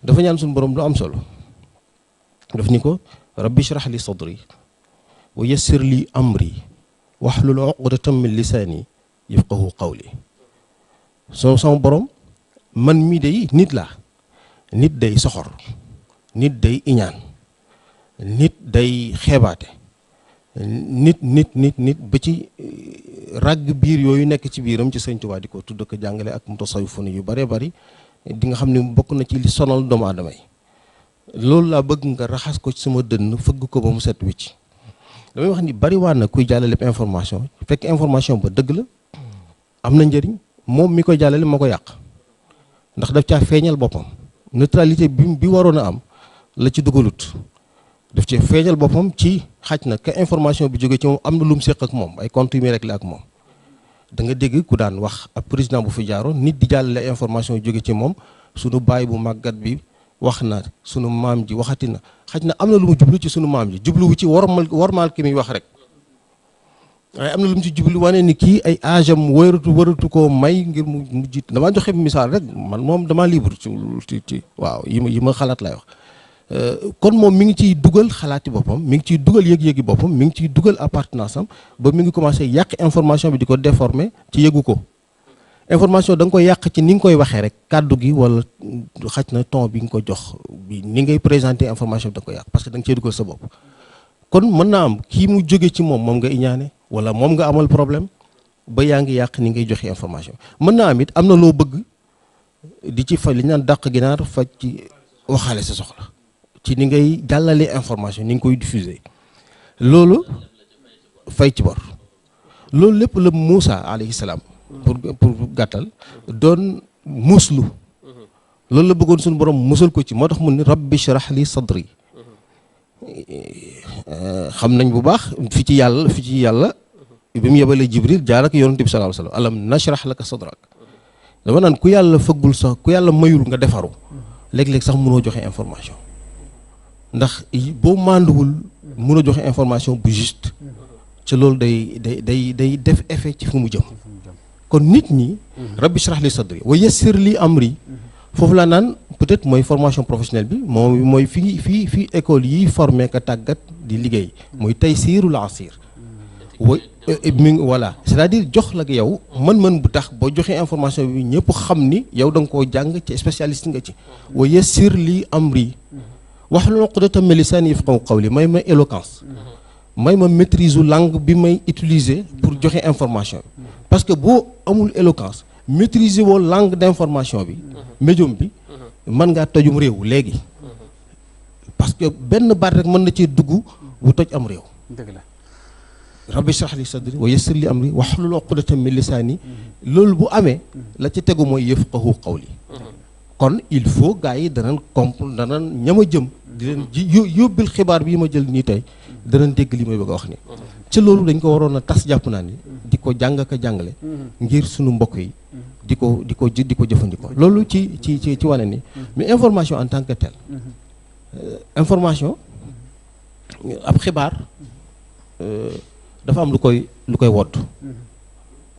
dafa ñaan suñu borom lu am solo daf ni ko rabbi shrah li sadri wa yassir li amri wahlul uqdatan min lisaani yafqahu qawli sama borom man mii day nit laa nit day soxor nit day iñaan nit day xeebaate nit ba ci ràgg biir yooyu nekk ci biiram ci Sëñ Tuubaa di ko tudd ko jàngale ak mutasawwifuna yu bare bari di nga xam ne bokk na ci li sonal doomu aadama yi loolu laa bëgg nga raxas ko ci sama dënn fëgg ko ba mu set wicc damay wax ni bari waa na kuy jàllale information fekk information ba dëgg la am na njëriñ moom mi koy jàllale moo ko yàq ndax daf caa feeñal boppam neutralité bi waroon a am la ci dugalut daf ci feeñal boppam ci xaj na ka information bi jóge ci moom am na lu mu séq ak moom ay compte yu muy réglé ak moom da nga dégg ku daan wax ab président bu fi jaaroon nit di jàllale information yu jóge ci moom sunu baay bu màggat bi wax na sunu maam ji waxati na xaj na am na lu mu jublu ci sunu maam ji jubluwu ci warmaal ki muy wax rek waaye am na lu mu ci jublu wane ni kii ay âge am waratu koo may ngir mu jiit damaa joxe misaal rek man moom damaa libre ci waaw yi ma xalaat lay wax kon moom mi ngi ciy dugal xalaati boppam mi ngi ciy dugal yëg-yëgi boppam mi ngi ciy dugal appartenance am ba mi ngi commencé yàq information bi di ko déformer ci yëgu ko information da nga koy yàq ci ni nga koy waxee rek kàddu gi wala xaj na ton bi nga ko jox bi ni ngay présenter information bi da nga koy yàq parce que da nga cee dugal sa bopp kon mën naa am kii mu jóge ci moom nga iñaane wala moom nga amal problème ba yaa ngi yàq ni ngay joxe information mën naa am it am na loo bëgg di ci faj li ñu naan dàq ginaar faj ci waxaale sa soxla ci ni ngay jàllale information ni nga koy diffuser loolu fay ci bor loolu lépp la Moussa alayhi salaam pour gàttal doon muslu loolu la bëggoon suñu borom musal ko ci moo tax mu ni rabbi shrah li sadri xam nañ bu baax fi ci yàlla bi mu yebalee Jibril jaar ak yonent bi sallallahu alayhi wa sallam alam nashrah laka sadrak dama naan ku yàlla fëggul sax ku yàlla mayul nga defaru léeg-léeg sax mënoo joxe information ndax boo mànduwul mën a joxe information bu juste ci loolu day def effet ci fu mu jëm kon nit ñi rabbi shrah li sadri wa yassir li amri foofu laa naan peut-être mooy formation professionnelle bi moom mooy fii école yi formé ka tàggat di liggéey mooy taysirul asir voilà c'est-à-dire jox la yow mën-mën bu tax boo joxee information bi ñëpp xam ni yow da nga koo jàng ci spécialiste nga ci wa yassir li amri wahlul uqdatan min lisaani yafqahu qawli may ma éloquence may ma maîtrise langue bi may utiliser pour joxe information bi parce que boo amul éloquence maîtriser woo langue d'information bi médium bi mën ngaa tojum réew léegi parce que benn baat rek mën na cee dugg bu toj am réew dëgg la rabbi shrah li sadri wa yassir li amri wahlul uqdatan min lisaani loolu bu amee la ci tegu mooy yafqahu qawli kon il faut gars yi danañ comprendre danañ ñama jëm di leen yóbbil xibaar bii ma jël nii tey danañ dégg li may bëgg a wax ni ci loolu dañ ko waroon a tas jàpp naa ni di ko jàng ka jàngale ngir sunu mbokk yi di ko jëfandikoo loolu ci wane ni mais information en tant que tel information ab xibaar dafa am lu koy wodd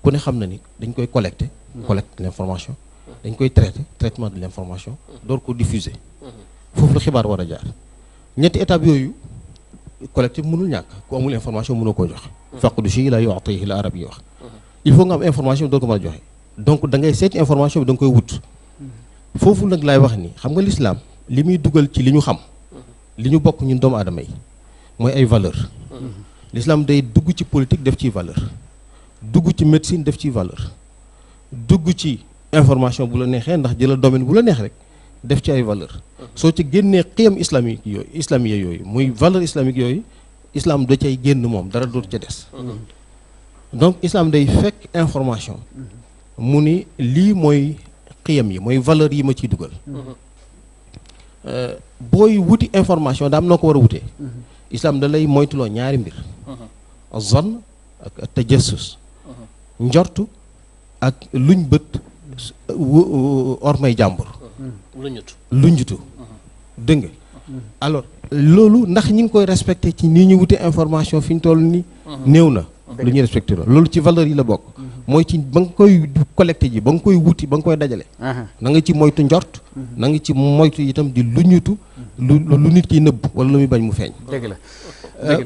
ku ne xam na ni dañ koy collecte l'information dañ koy traitement de l'information door ko diffuser foofu la xibaar war a jaar ñetti étape yooyu collectif mënul ñàkk ku amul information mënoo koo joxe faqdu shay la yu'tihi la arab yi wax il faut nga am information bi doo ko mën a joxe donc da ngay seeti information bi da nga koy wut foofu nag laay wax ni xam nga l'islam li muy dugal ci li ñu xam li ñu bokk ñun doomu aadama yi mooy ay valeur l'islam day dugg ci politique def ci valeur dugg ci médecine def ci valeur dugg ci information bu la neexee ndax jëlal domaine bu la neex rek def ci ay valeur soo ci génnee xiyam islamique yooyu muy valeur islamique yooyu islam da cay génn moom dara dootu ca des donc islam day fekk information mu ni lii mooy xiyam yi mooy valeur yi ma ciy dugal booy wuti information daam noo ko war a wutee islam da lay moytuloo ñaari mbir zan ak tajassus njortu ak luñ bët ormay jàmbur luñjutu dëgg nga alors loolu ndax ñi ngi koy respecté ci nii ñu wute information fi ñu toll nii néew na lu ñuy respecté loolu ci valeur yi la bokk mooy ci ba nga koy collecté ji ba nga koy wuti ba nga koy dajale na nga ci moytu njort na nga ci moytu itam di lu ñutu lu nit kiy nëbb wala lu muy bañ mu feeñ. dëgg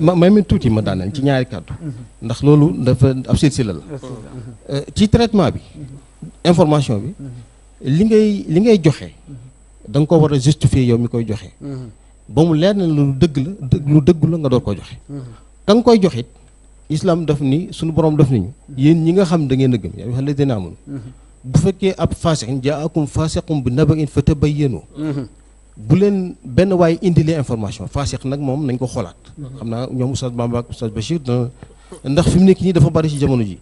la may mi tuuti ma daaneel ci ñaari kàddu ndax loolu dafa ab silsila la ci traitement bi information bi li ngay joxe da nga ko war a justifier yow mi koy joxe ba mu leer na lu dëgg la nga door ko joxe ka nga koy joxit islam daf ni suñu borom daf nañu yéen ñi nga xam da ngeen a gëm yaa ayyuhal lazina amanu bu fekkee ab faasiqun jaakum faasiqun bi naba'in fatabayyanu bu leen benn waaye indilee information faasiq nag moom nañ ko xoolaat xam naa ñoom Oustaz Bamba ak Oustaz Bachir ndax fi mu nekk nii dafa bari ci jamono ji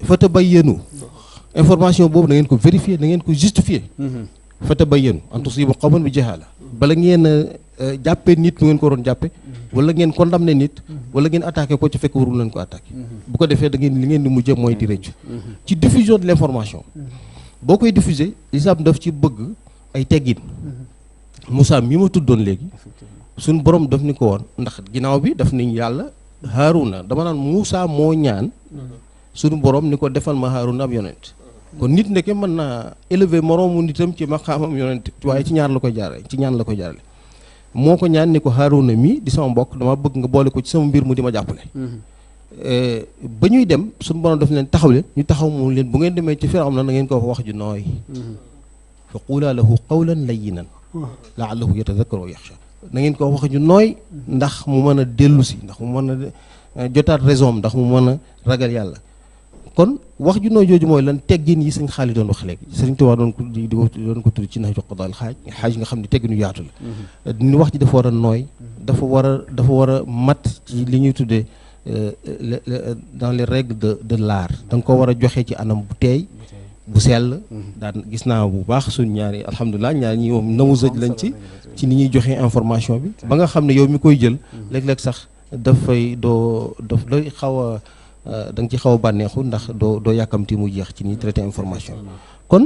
fatabayyanu information boobu na ngeen ko vérifier na ngeen ko justifier fatabayyanu an tusibu qawman bi jahala bala ngeen jàppee nit lu ngeen ko waroon jàppe wala ngeen condamné nit wala ngeen attaqué ko ci fekk warul leen ko attaqué bu ko defee da ngeen li ngeen di mujjee mooy di rëccu ci diffusion de l'information boo koy diffuser l'islam daf ci bëgg ay teggin Moussa mi ma tuddoon léegi suñ borom daf ni ko woon ndax ginnaaw bi daf ni yàlla Haaruna dama naan Moussa moo ñaan suñu borom ni ko defal ma Haaruna ab yonent kon nit ndeke mën naa élever moroomu nitam ci maqaamam yonent waaye ci ñaar la koy jaarale ci ñaan la koy jaarale moo ko ñaan ni ko Haaruna mi di sama mbokk dama bëgg nga boole ko ci sama mbir mu di ma jàppale ba ñuy dem suñu borom daf leen taxaw leen ñu taxaw mu leen bu ngeen demee ci Firawna na ngeen ko wax ju nooy fa quulaa lahu qawlan layyinan la'allahu yatadhakkaru aw yaxsha na ngeen ko wax ju nooy ndax mu mën a dellu si ndax mu mën a jotaat raison ndax mu mën a ragal yàlla kon wax ju nooy jooju mooy lan teggin yi sëñ Xaali doon wax léegi sëriñ Tuubaa doon ko tudd ci Nahju Qadaa'il Haaj nga xam ne tegginu yaatu la ni wax ji dafa war a nooy dafa war a mat ci li ñuy tuddee dans les règles de l'art da nga ko war a joxe ci anam bu teey bu sell daan gis naa bu baax suñ ñaari alhamdulilah ñaari ñi moom namuzaj lañ ci ni ñuy joxe information bi ba nga xam ne yow mi koy jël léeg-léeg sax dafay day xaw a da nga ci xaw a bànneexu ndax doo yàkkamti mu jeex ci ni traité information kon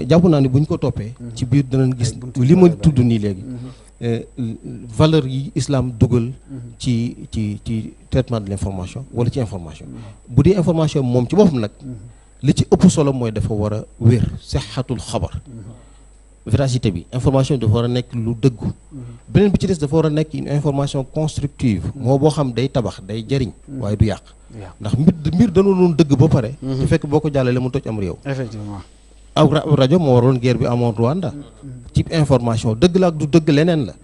jàpp naa ne bu ñu ko toppee ci biir danañ gis li ma tudd nii léegi valeur yi islam dugal ci traitement de l'information wala ci information bu dee information moom ci boppam nag li ci ëpp solo mooy dafa war a wér sixatul xabar véracité bi information dafa war a nekk lu dëggu beneen bi ci des dafa war a nekk une information constructive moo boo xam day tabax day jariñ waaye du yàq ndax mbir dañoo doon dëgg ba pare te fekk boo ko jàllalee mu toj am réew effectivement aw rajo moo waroon guerre bi amoon Rwanda ci information dëgg la ak du dëgg leneen la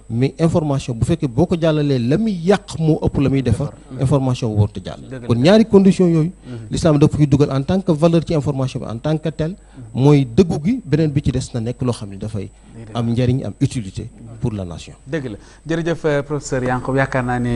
mais information bu fekkee boo ko jàllalee la muy yàq moo ëpp la muy defar information bu warut a jàll kon ñaari condition yooyu l'islam dafa koy dugal en tant que valeur ci information bi en tant que tel mooy dëggu gi beneen bi ci des na nekk loo xam ne dafay am njariñ am utilité pour la nation dëgg la jërëjëf professeur Yankhoba yaakaar naa ne